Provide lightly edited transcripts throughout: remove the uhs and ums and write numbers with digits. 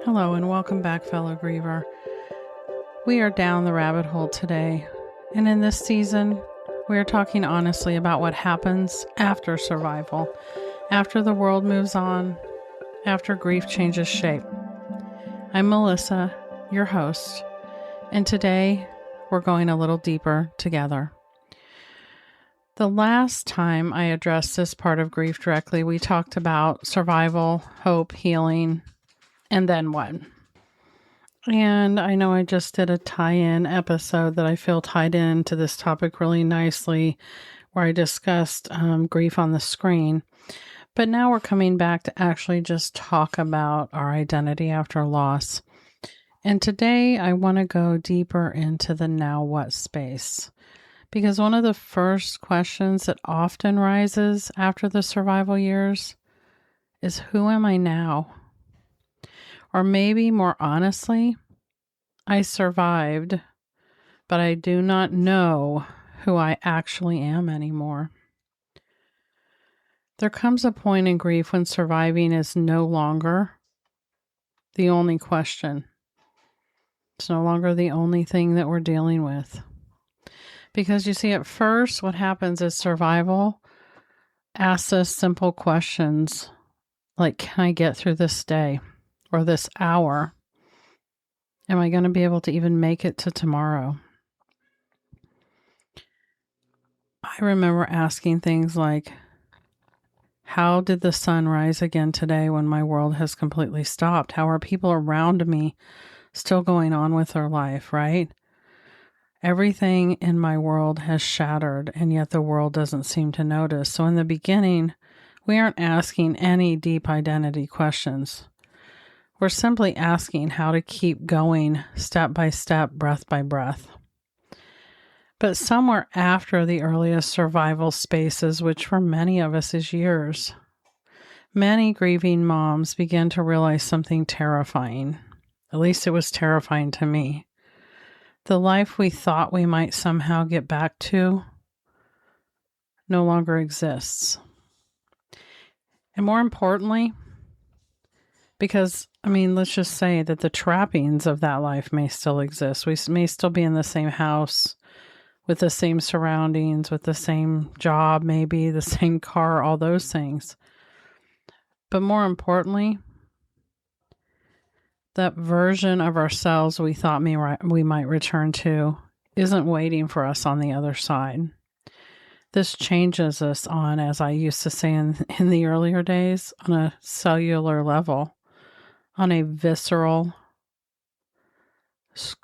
Hello and welcome back, fellow griever. We are down the rabbit hole today, and in this season, we are talking honestly about what happens after survival, after the world moves on, after grief changes shape. I'm Melissa, your host, and today we're going a little deeper together. The last time I addressed this part of grief directly, we talked about survival, hope, healing, and then what? And I know I just did a tie-in episode that I feel tied into this topic really nicely, where I discussed grief on the screen. But now we're coming back to actually just talk about our identity after loss. And today I want to go deeper into the now what space. Because one of the first questions that often rises after the survival years is, who am I now? Or maybe more honestly, I survived, but I do not know who I actually am anymore. There comes a point in grief when surviving is no longer the only question. It's no longer the only thing that we're dealing with. Because you see, at first, what happens is survival asks us simple questions like, can I get through this day? Or this hour? Am I going to be able to even make it to tomorrow? I remember asking things like, how did the sun rise again today when my world has completely stopped? How are people around me still going on with their life, right? Everything in my world has shattered, and yet the world doesn't seem to notice. So in the beginning, we aren't asking any deep identity questions. We're simply asking how to keep going step by step, breath by breath. But somewhere after the earliest survival spaces, which for many of us is years, many grieving moms began to realize something terrifying. At least it was terrifying to me. The life we thought we might somehow get back to no longer exists. And more importantly, because, let's just say that the trappings of that life may still exist. We may still be in the same house, with the same surroundings, with the same job, maybe the same car, all those things. But more importantly, that version of ourselves we thought we might return to isn't waiting for us on the other side. This changes us on, as I used to say in the earlier days, on a cellular level. On a visceral,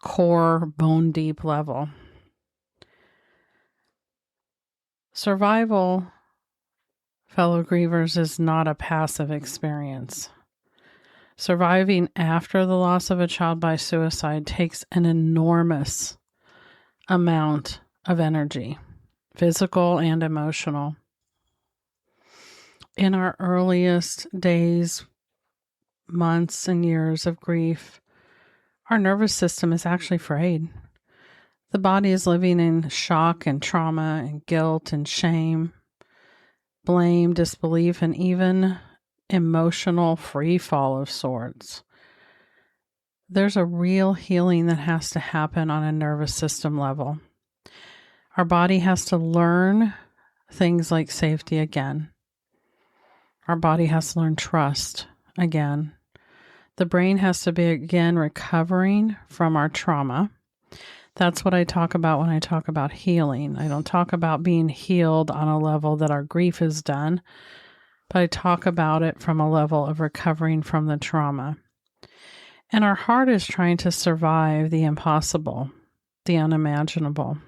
core, bone-deep level. Survival, fellow grievers, is not a passive experience. Surviving after the loss of a child by suicide takes an enormous amount of energy, physical and emotional. In our earliest days, months and years of grief, our nervous system is actually frayed. The body is living in shock and trauma and guilt and shame, blame, disbelief, and even emotional free fall of sorts. There's a real healing that has to happen on a nervous system level. Our body has to learn things like safety again. Our body has to learn trust again. The brain has to begin recovering from our trauma. That's what I talk about when I talk about healing. I don't talk about being healed on a level that our grief is done, but I talk about it from a level of recovering from the trauma. And our heart is trying to survive the impossible, the unimaginable.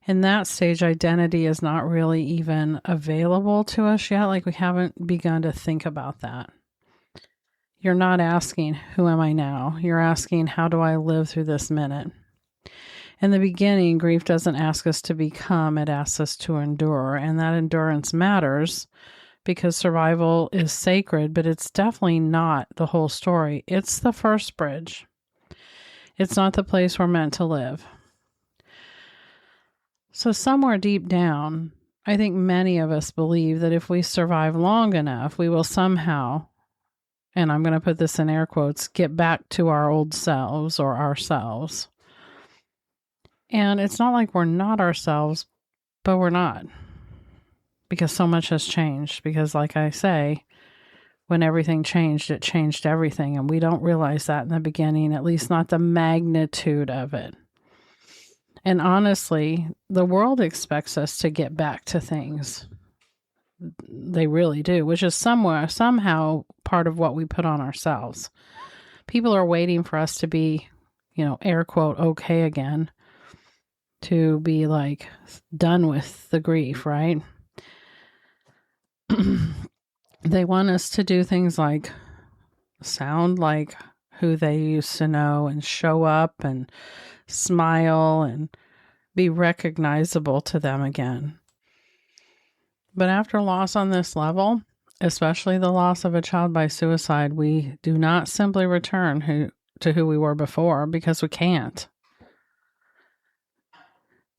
In that stage, identity is not really even available to us yet. Like, we haven't begun to think about that. You're not asking, who am I now? You're asking, how do I live through this minute? In the beginning, grief doesn't ask us to become, it asks us to endure. And that endurance matters because survival is sacred, but it's definitely not the whole story. It's the first bridge. It's not the place we're meant to live. So somewhere deep down, I think many of us believe that if we survive long enough, we will somehow and I'm going to put this in air quotes, get back to our old selves or ourselves. And it's not like we're not ourselves, but we're not. Because so much has changed. Because like I say, when everything changed, it changed everything. And we don't realize that in the beginning, at least not the magnitude of it. And honestly, the world expects us to get back to things. They really do, which is somehow part of what we put on ourselves. People are waiting for us to be, air quote, okay again, to be like done with the grief, right? They want us to do things like sound like who they used to know and show up and smile and be recognizable to them again. But after loss on this level, especially the loss of a child by suicide, we do not simply return to who we were before, because we can't.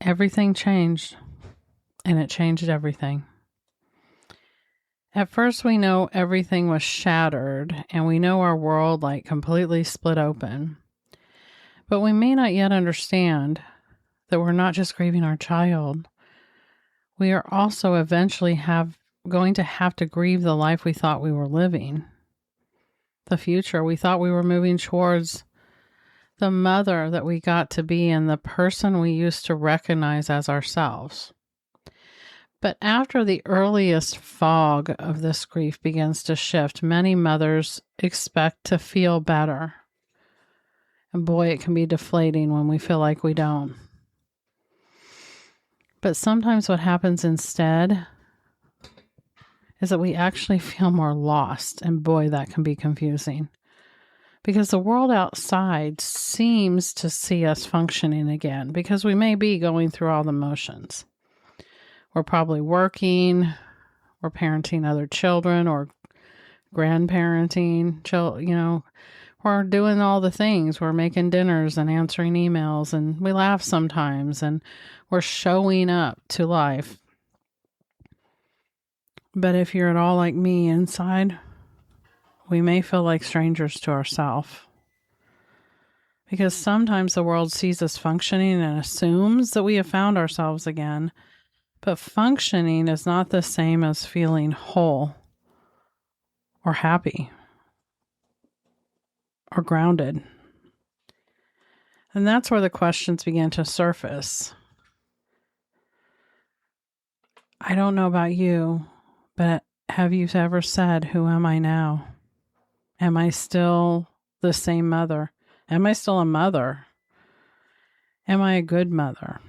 Everything changed, and it changed everything. At first, we know everything was shattered, and we know our world like completely split open. But we may not yet understand that we're not just grieving our child. We are also eventually going to have to grieve the life we thought we were living. The future we thought we were moving towards, the mother that we got to be, and the person we used to recognize as ourselves. But after the earliest fog of this grief begins to shift, many mothers expect to feel better. And boy, it can be deflating when we feel like we don't. But sometimes what happens instead is that we actually feel more lost. And boy, that can be confusing. Because the world outside seems to see us functioning again, because we may be going through all the motions. We're probably working, we're parenting other children, or grandparenting, we're doing all the things. We're making dinners and answering emails, and we laugh sometimes, and we're showing up to life. But if you're at all like me inside, we may feel like strangers to ourselves. Because sometimes the world sees us functioning and assumes that we have found ourselves again. But functioning is not the same as feeling whole or happy or grounded. And that's where the questions begin to surface. I don't know about you, but have you ever said, who am I now? Am I still the same mother? Am I still a mother? Am I a good mother?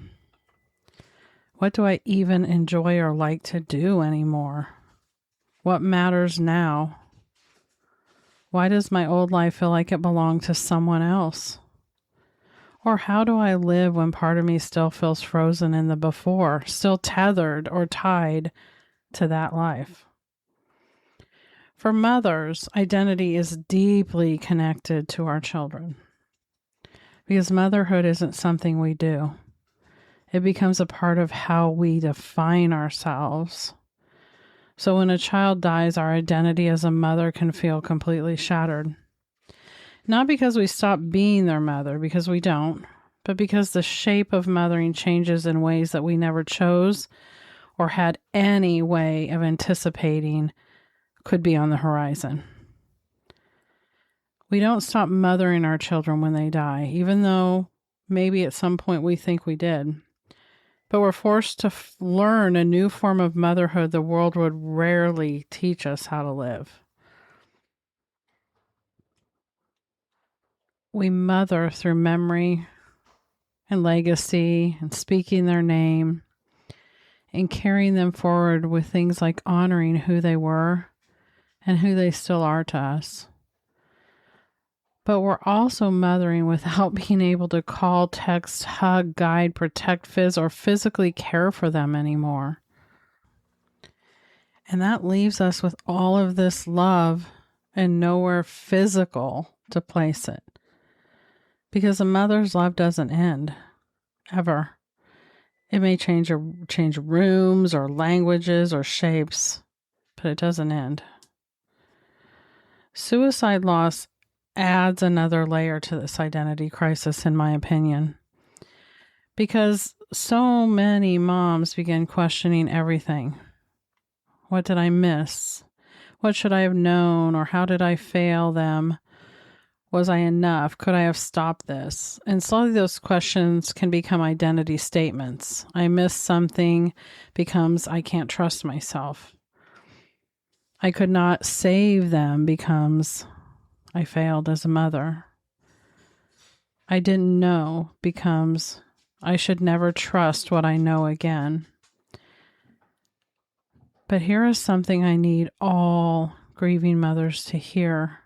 What do I even enjoy or like to do anymore? What matters now? Why does my old life feel like it belonged to someone else? Or how do I live when part of me still feels frozen in the before, still tethered or tied to that life? For mothers, identity is deeply connected to our children, because motherhood isn't something we do. It becomes a part of how we define ourselves. So when a child dies, our identity as a mother can feel completely shattered. Not because we stop being their mother, because we don't, but because the shape of mothering changes in ways that we never chose or had any way of anticipating could be on the horizon. We don't stop mothering our children when they die, even though maybe at some point we think we did. But we're forced to learn a new form of motherhood the world would rarely teach us how to live. We mother through memory and legacy and speaking their name and carrying them forward with things like honoring who they were and who they still are to us. But we're also mothering without being able to call, text, hug, guide, protect, or physically care for them anymore. And that leaves us with all of this love and nowhere physical to place it. Because a mother's love doesn't end, ever. It may change rooms or languages or shapes, but it doesn't end. Suicide loss adds another layer to this identity crisis, in my opinion, because so many moms begin questioning everything. What did I miss? What should I have known? Or how did I fail them? Was I enough? Could I have stopped this? And slowly those questions can become identity statements. I missed something becomes I can't trust myself. I could not save them becomes I failed as a mother. I didn't know becomes I should never trust what I know again. But here is something I need all grieving mothers to hear.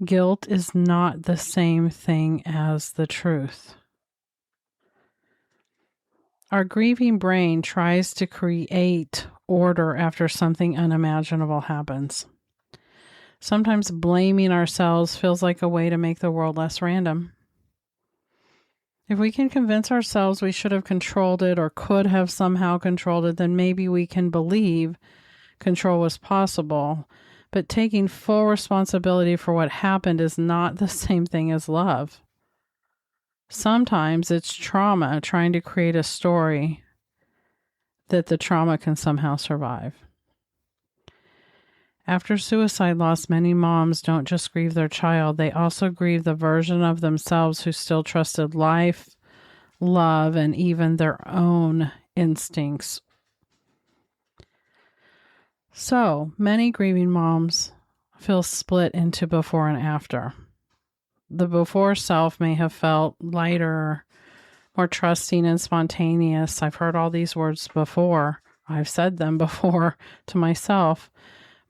Guilt is not the same thing as the truth. Our grieving brain tries to create order after something unimaginable happens. Sometimes blaming ourselves feels like a way to make the world less random. If we can convince ourselves we should have controlled it or could have somehow controlled it, then maybe we can believe control was possible. But taking full responsibility for what happened is not the same thing as love. Sometimes it's trauma trying to create a story that the trauma can somehow survive. After suicide loss, many moms don't just grieve their child, they also grieve the version of themselves who still trusted life, love, and even their own instincts. So, many grieving moms feel split into before and after. The before self may have felt lighter, more trusting and spontaneous. I've heard all these words before. I've said them before to myself.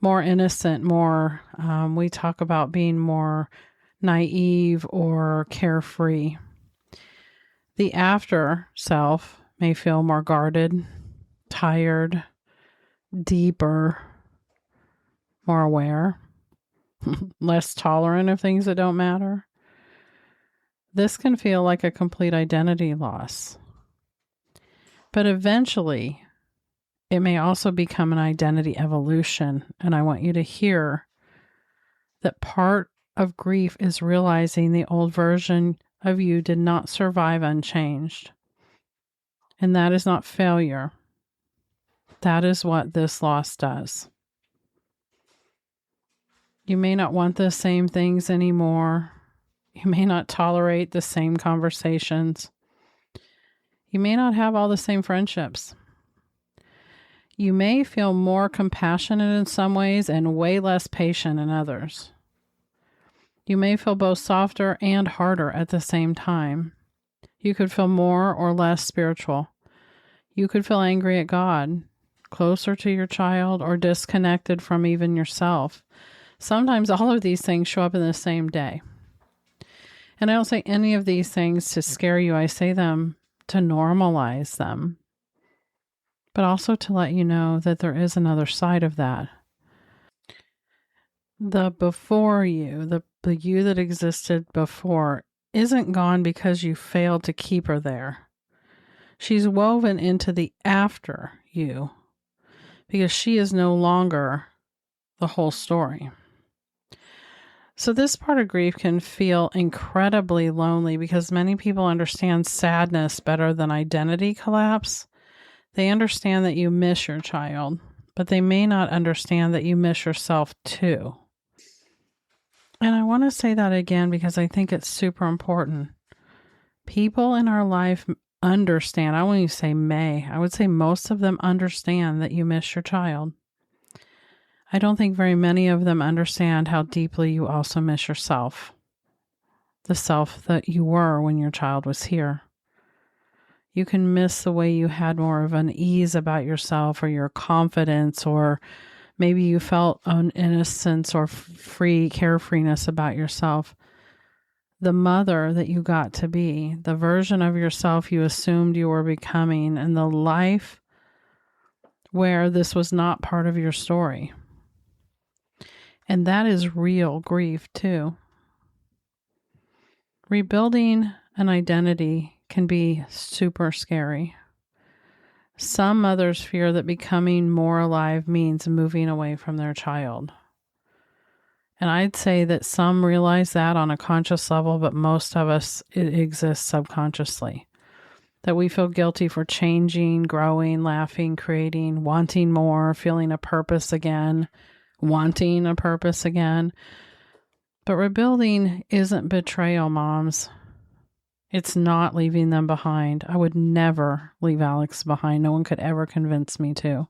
More innocent, more, we talk about being more naive or carefree. The after self may feel more guarded, tired, deeper, more aware, less tolerant of things that don't matter. This can feel like a complete identity loss. But eventually, it may also become an identity evolution. And I want you to hear that part of grief is realizing the old version of you did not survive unchanged. And that is not failure. That is what this loss does. You may not want the same things anymore. You may not tolerate the same conversations. You may not have all the same friendships. You may feel more compassionate in some ways and way less patient in others. You may feel both softer and harder at the same time. You could feel more or less spiritual. You could feel angry at God, closer to your child, or disconnected from even yourself. Sometimes all of these things show up in the same day. And I don't say any of these things to scare you. I say them to normalize them, but also to let you know that there is another side of that. The before you, the you that existed before, isn't gone because you failed to keep her there. She's woven into the after you because she is no longer the whole story. So this part of grief can feel incredibly lonely because many people understand sadness better than identity collapse. They understand that you miss your child, but they may not understand that you miss yourself too. And I want to say that again because I think it's super important. People in our life understand. I wouldn't even say may. I would say most of them understand that you miss your child. I don't think very many of them understand how deeply you also miss yourself, the self that you were when your child was here. You can miss the way you had more of an ease about yourself or your confidence, or maybe you felt an innocence or carefreeness about yourself. The mother that you got to be, the version of yourself you assumed you were becoming, and the life where this was not part of your story. And that is real grief too. Rebuilding an identity can be super scary. Some mothers fear that becoming more alive means moving away from their child. And I'd say that some realize that on a conscious level, but most of us, it exists subconsciously. That we feel guilty for changing, growing, laughing, creating, wanting more, feeling a purpose again, wanting a purpose again. But rebuilding isn't betrayal, moms. It's not leaving them behind. I would never leave Alex behind. No one could ever convince me to.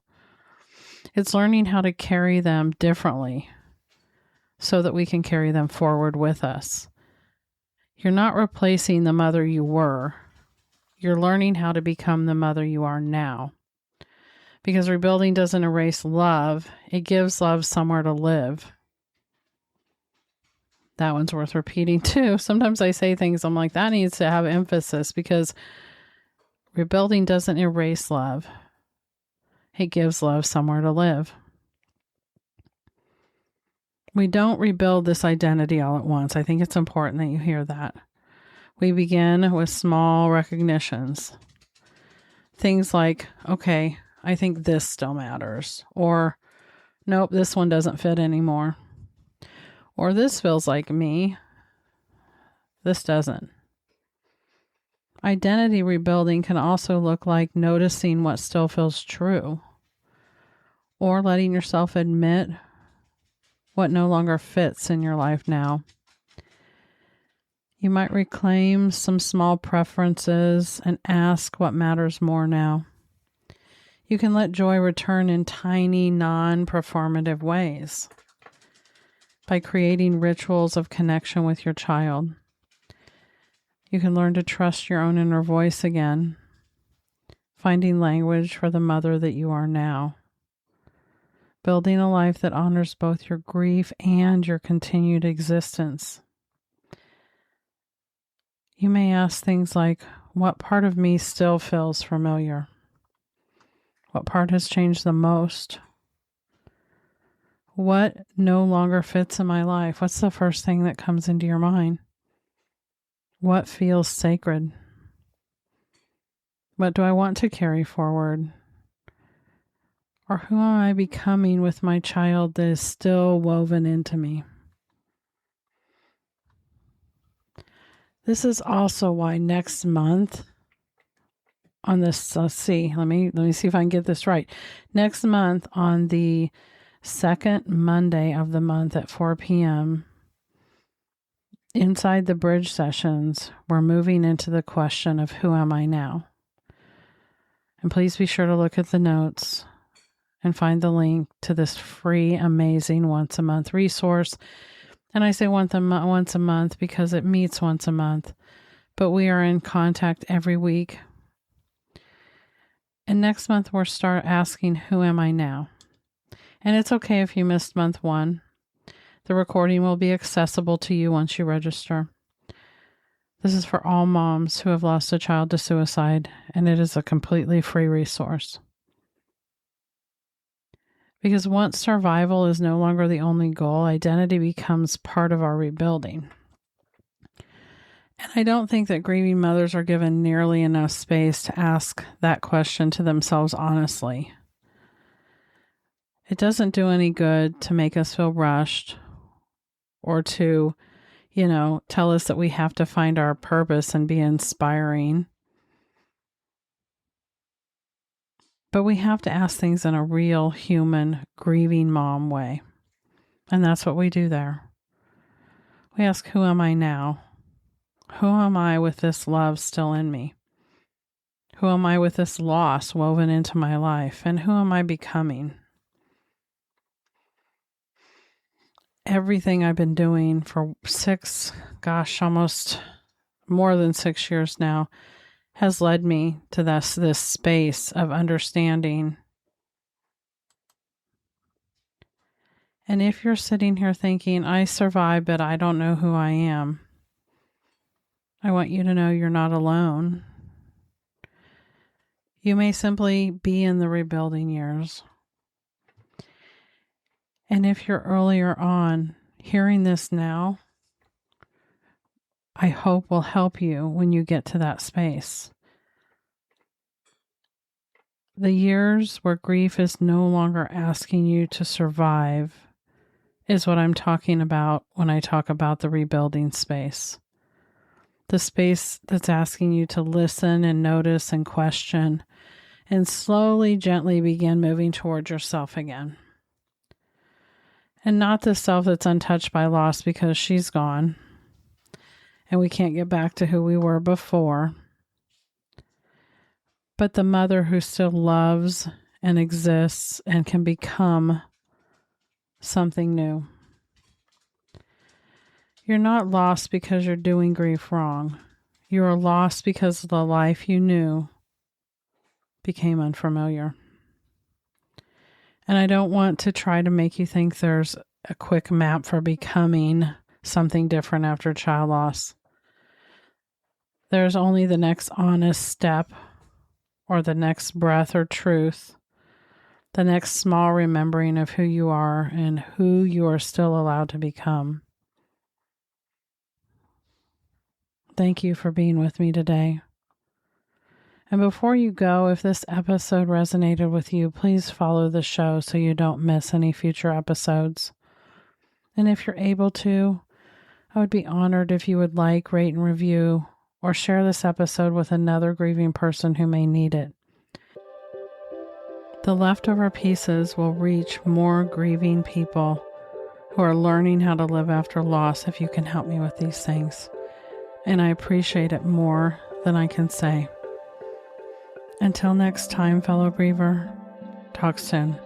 It's learning how to carry them differently so that we can carry them forward with us. You're not replacing the mother you were. You're learning how to become the mother you are now. Because rebuilding doesn't erase love. It gives love somewhere to live. That one's worth repeating too. Sometimes I say things, I'm like, that needs to have emphasis, because rebuilding doesn't erase love. It gives love somewhere to live. We don't rebuild this identity all at once. I think it's important that you hear that. We begin with small recognitions. Things like, okay, I think this still matters. Or, nope, this one doesn't fit anymore. Or this feels like me. This doesn't. Identity rebuilding can also look like noticing what still feels true. Or letting yourself admit what no longer fits in your life now. You might reclaim some small preferences and ask what matters more now. You can let joy return in tiny, non-performative ways. By creating rituals of connection with your child. You can learn to trust your own inner voice again, finding language for the mother that you are now. Building a life that honors both your grief and your continued existence. You may ask things like, what part of me still feels familiar? What part has changed the most? What no longer fits in my life? What's the first thing that comes into your mind? What feels sacred? What do I want to carry forward? Or who am I becoming with my child that is still woven into me? This is also why next month on this, let me see if I can get this right. Next month on the second Monday of the month at 4 p.m., inside the bridge sessions, we're moving into the question of who am I now? And please be sure to look at the notes and find the link to this free, amazing once a month resource. And I say once a month because it meets once a month, but we are in contact every week. And next month we'll start asking, who am I now? And it's okay if you missed month 1. The recording will be accessible to you once you register. This is for all moms who have lost a child to suicide, and it is a completely free resource. Because once survival is no longer the only goal, identity becomes part of our rebuilding. And I don't think that grieving mothers are given nearly enough space to ask that question to themselves honestly. It doesn't do any good to make us feel rushed or to, tell us that we have to find our purpose and be inspiring. But we have to ask things in a real human grieving mom way. And that's what we do there. We ask, who am I now? Who am I with this love still in me? Who am I with this loss woven into my life? And who am I becoming? Everything I've been doing for almost more than 6 years now, has led me to this space of understanding. And if you're sitting here thinking, I survived, but I don't know who I am, I want you to know you're not alone. You may simply be in the rebuilding years. And if you're earlier on, hearing this now, I hope will help you when you get to that space. The years where grief is no longer asking you to survive is what I'm talking about when I talk about the rebuilding space. The space that's asking you to listen and notice and question and slowly, gently begin moving towards yourself again. And not the self that's untouched by loss because she's gone and we can't get back to who we were before, but the mother who still loves and exists and can become something new. You're not lost because you're doing grief wrong. You are lost because the life you knew became unfamiliar. And I don't want to try to make you think there's a quick map for becoming something different after child loss. There's only the next honest step or the next breath or truth, the next small remembering of who you are and who you are still allowed to become. Thank you for being with me today. And before you go, if this episode resonated with you, please follow the show so you don't miss any future episodes. And if you're able to, I would be honored if you would like, rate, and review, or share this episode with another grieving person who may need it. The leftover pieces will reach more grieving people who are learning how to live after loss if you can help me with these things. And I appreciate it more than I can say. Until next time, fellow griever, talk soon.